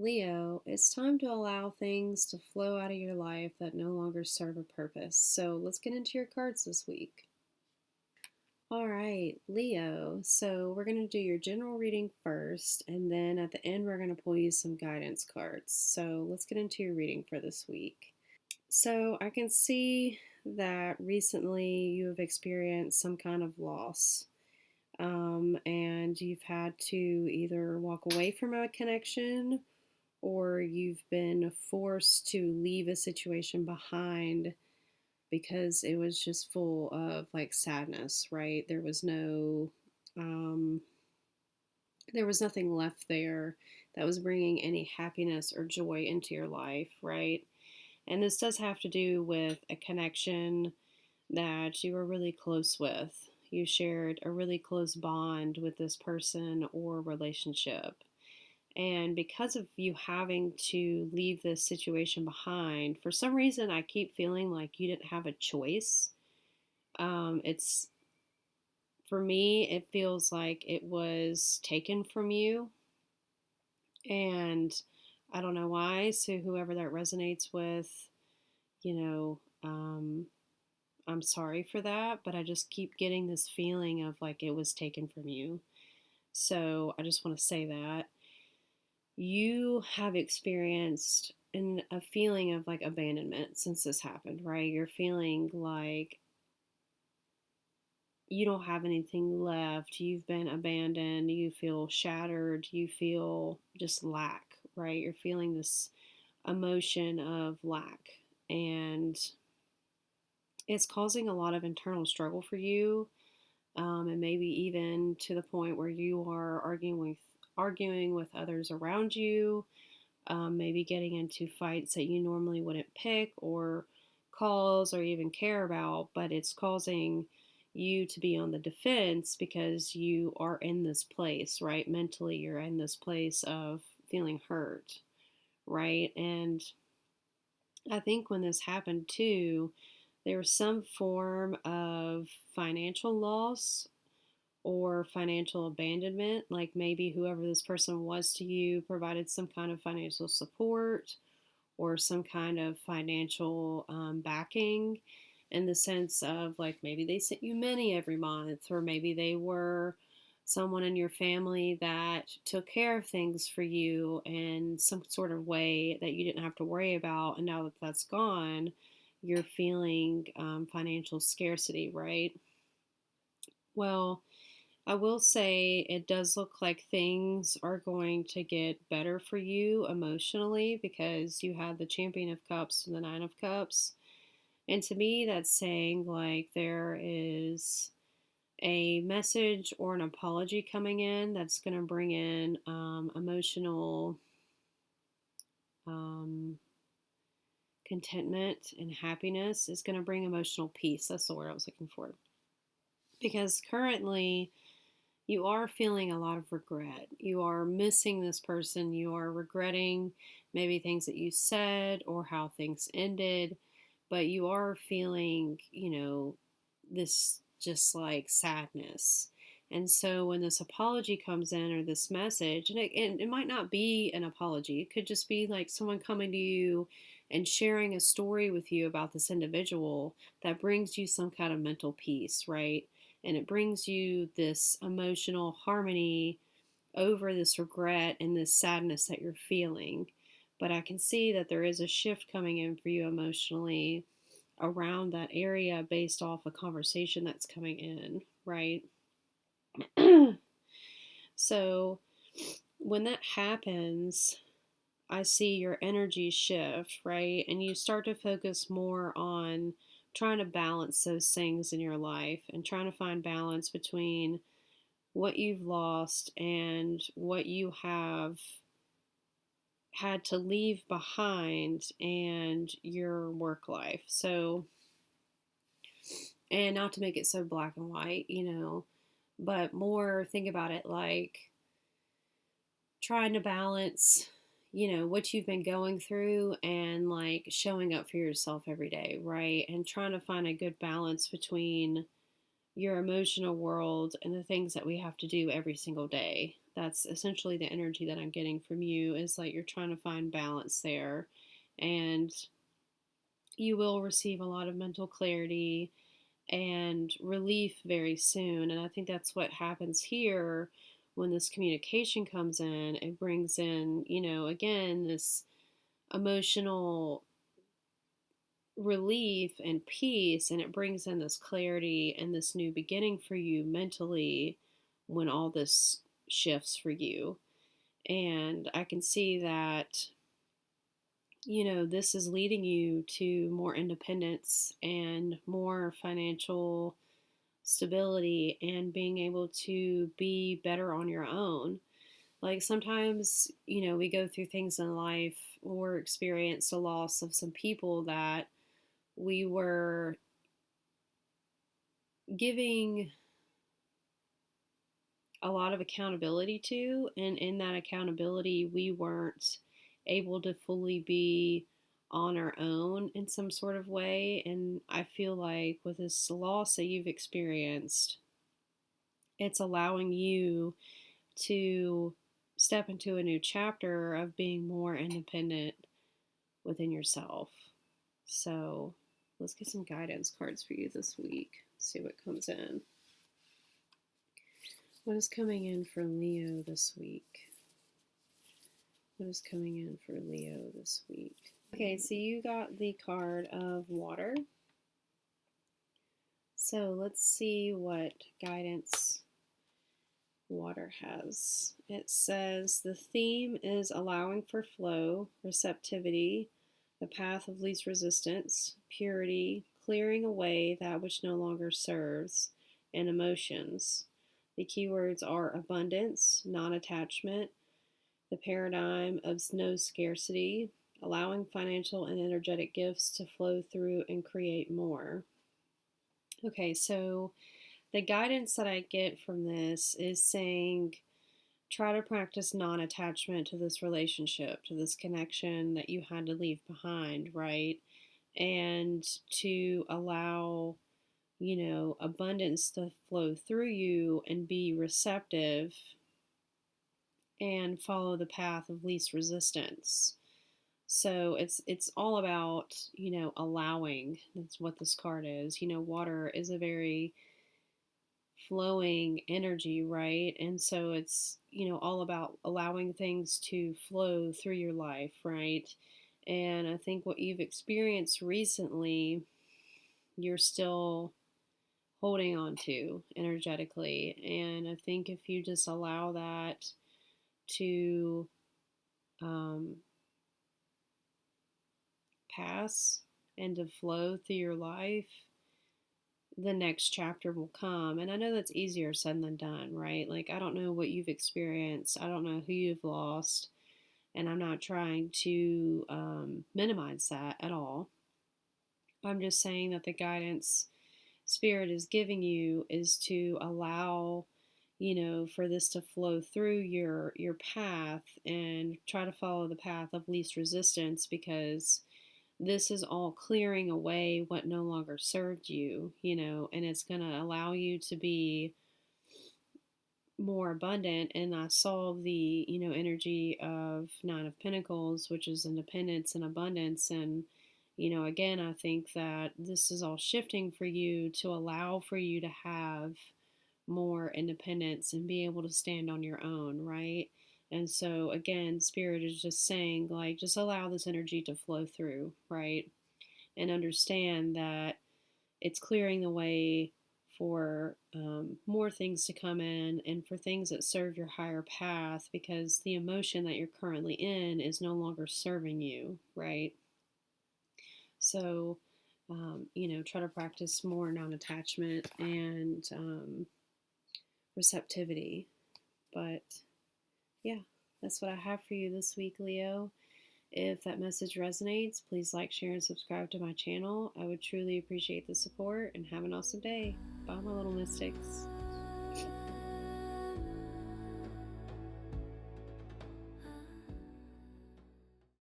Leo, it's time to allow things to flow out of your life that no longer serve a purpose. So let's get into your cards this week. All right, Leo. So we're going to do your general reading first, and then at the end, we're going to pull you some guidance cards. So let's get into your reading for this week. So I can see that recently you have experienced some kind of loss. And you've had to either walk away from a connection or you've been forced to leave a situation behind because it was just full of like sadness, right? Um, there was nothing left there that was bringing any happiness or joy into your life, right? And this does have to do with a connection that you were really close with. You shared a really close bond with this person or relationship. And because of you having to leave this situation behind, for some reason, I keep feeling like you didn't have a choice. It's For me, it feels like it was taken from you. And I don't know why. So, whoever that resonates with, you know, I'm sorry for that. But I just keep getting this feeling of like it was taken from you. So, I just want to say that. You have experienced a feeling of like abandonment since this happened, right? You're feeling like you don't have anything left. You've been abandoned. You feel shattered. You feel just lack, right? You're feeling this emotion of lack. And it's causing a lot of internal struggle for you. And maybe even to the point where you are arguing with others around you, maybe getting into fights that you normally wouldn't pick or cause or even care about, but it's causing you to be on the defense because you are in this place, right? Mentally, you're in this place of feeling hurt, right? And I think when this happened too, there was some form of financial loss or financial abandonment. Like maybe whoever this person was to you provided some kind of financial support or some kind of financial backing in the sense of like maybe they sent you money every month, or maybe they were someone in your family that took care of things for you in some sort of way that you didn't have to worry about. And now that that's gone, you're feeling financial scarcity, right? Well, I will say it does look like things are going to get better for you emotionally because you had the Champion of Cups and the Nine of Cups. And to me, that's saying like there is a message or an apology coming in that's going to bring in emotional um, contentment and happiness. Is going to bring emotional peace. That's the word I was looking for. Because currently, you are feeling a lot of regret. You are missing this person. You are regretting maybe things that you said or how things ended. But you are feeling, this just like sadness. And so when this apology comes in or this message, and it might not be an apology, it could just be like someone coming to you and sharing a story with you about this individual that brings you some kind of mental peace, right? And it brings you this emotional harmony over this regret and this sadness that you're feeling. But I can see that there is a shift coming in for you emotionally around that area based off a conversation that's coming in, right? So when that happens, I see your energy shift, right? And you start to focus more on trying to balance those things in your life and trying to find balance between what you've lost and what you have had to leave behind and your work life. So, and not to make it so black and white, but more think about it like trying to balance, what you've been going through and like showing up for yourself every day, right? And trying to find a good balance between your emotional world and the things that we have to do every single day. That's essentially the energy that I'm getting from you, is like you're trying to find balance there. And you will receive a lot of mental clarity and relief very soon. And I think that's what happens here when this communication comes in. It brings in, again, this emotional relief and peace, and it brings in this clarity and this new beginning for you mentally when all this shifts for you. And I can see that, this is leading you to more independence and more financial stability and being able to be better on your own. Like sometimes, we go through things in life or experience a loss of some people that we were giving a lot of accountability to, and in that accountability, we weren't able to fully be on our own in some sort of way. And I feel like with this loss that you've experienced, it's allowing you to step into a new chapter of being more independent within yourself. So let's get some guidance cards for you this week. See what comes in. What is coming in for Leo this week? What is coming in for Leo this week? Okay, so you got the card of water. So let's see what guidance water has. It says the theme is allowing for flow, receptivity, the path of least resistance, purity, clearing away that which no longer serves, and emotions. The keywords are abundance, non-attachment, the paradigm of no scarcity, allowing financial and energetic gifts to flow through and create more. Okay, so the guidance that I get from this is saying try to practice non attachment to this relationship, to this connection that you had to leave behind, right? And to allow, abundance to flow through you and be receptive and follow the path of least resistance. So it's all about, allowing. That's what this card is. Water is a very flowing energy, right? And so it's, all about allowing things to flow through your life, right? And I think what you've experienced recently, you're still holding on to energetically. And I think if you just allow that to pass and to flow through your life, the next chapter will come. And I know that's easier said than done, right? Like, I don't know what you've experienced, I don't know who you've lost, and I'm not trying to minimize that at all. I'm just saying that the guidance Spirit is giving you is to allow, for this to flow through your path and try to follow the path of least resistance, because this is all clearing away what no longer served you, and it's going to allow you to be more abundant. And I saw the, energy of Nine of Pentacles, which is independence and abundance. And, again, I think that this is all shifting for you to allow for you to have more independence and be able to stand on your own, right? And so, again, Spirit is just saying, like, just allow this energy to flow through, right? And understand that it's clearing the way for more things to come in and for things that serve your higher path, because the emotion that you're currently in is no longer serving you, right? So, try to practice more non attachment and receptivity. But yeah, that's what I have for you this week, Leo. If that message resonates, please like, share, and subscribe to my channel. I would truly appreciate the support, and have an awesome day. Bye, my little mystics.